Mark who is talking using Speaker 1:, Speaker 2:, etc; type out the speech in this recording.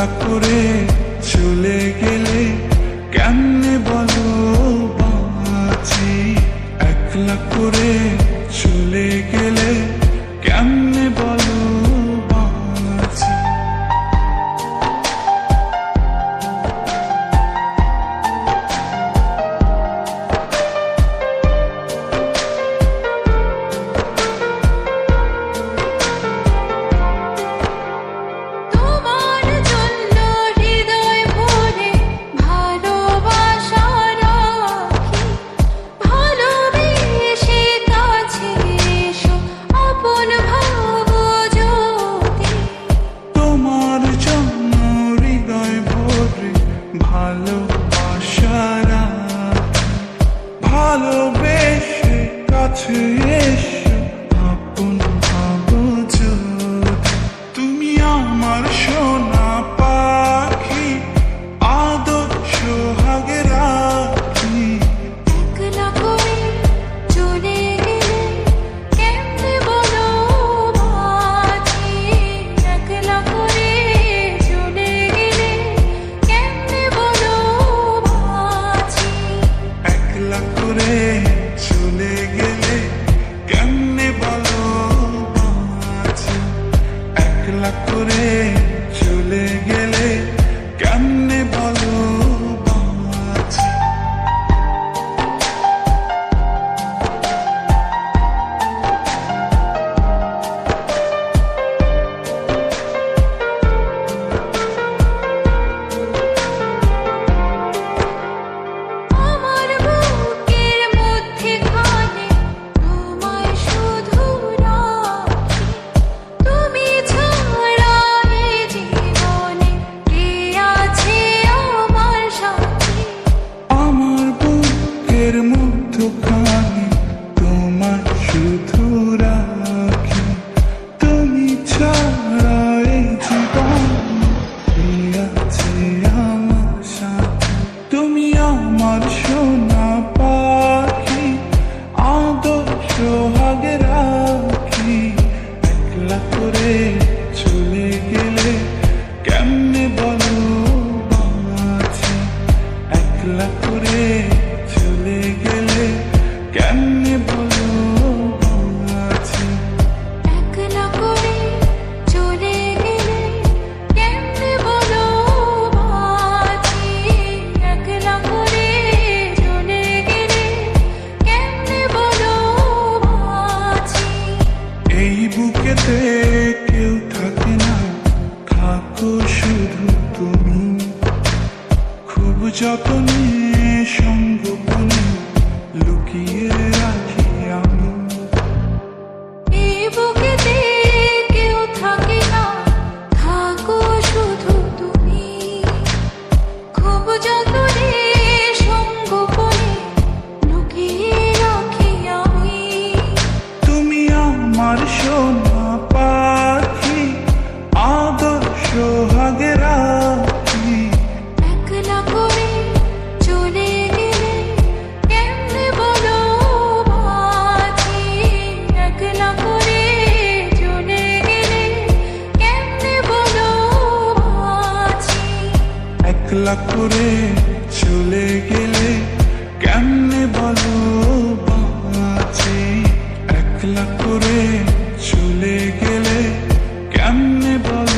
Speaker 1: একলা করে চলে গেলে কেমনে বলো বাঁচি, একলা করে চলে গেলে কেমনে বলো বাঁচি। ভালোবেসে কাছে এসো আপন ভাবো যদি, তুমি আমার সোনা পাখি আদর সোহাগে রাখি।
Speaker 2: একলা করে চলে গেলে কেমনে বলো বাঁচি, একলা করে চলে গেলে কেমনে বলো বাঁচি।
Speaker 1: একলা করে চলে গেলে কেমনে বলো বাঁচি, একলা করে চলে গেলে কেমনে বলো বাঁচি। মধ্যখানে তোমায় শুধু রাখি, তুমি ছাড়া এই জীবনে কে আছে আমার সাথে। তুমি আমার সোনা পাখি আদর সোহাগে রাখি। একলা করে চলে গেলে কেমনে বলো বাঁচি, একলা করে চলে গেলে কেমনে বলো বাঁচি।
Speaker 2: একলা করে চলে গেলে কেমনে বলো বাঁচি, একলা করে চলে গেলে কেমনে বলো বাঁচি।
Speaker 1: এই বুকেতে কেউ থাকে না, থাকো শুধু তুমি, খুব যতনে সংগোপনে লুকিয়ে রাখি আমি।
Speaker 2: এই বুকেতে কেউ থাকে না, থাকো শুধু তুমি, খুব যতনে সংগোপনে লুকিয়ে রাখি আমি।
Speaker 1: তুমি আমার সোনা পাখি আদর সোহাগে রাখি।
Speaker 2: একলা করে চলে গেলে কেমনে বলো বাঁচি, একলা করে চলে গেলে কেমনে বলো বাঁচি।
Speaker 1: একলা করে চলে গেলে কেমনে বলো বাঁচি, একলা করে চলে গেলে কেমনে বলো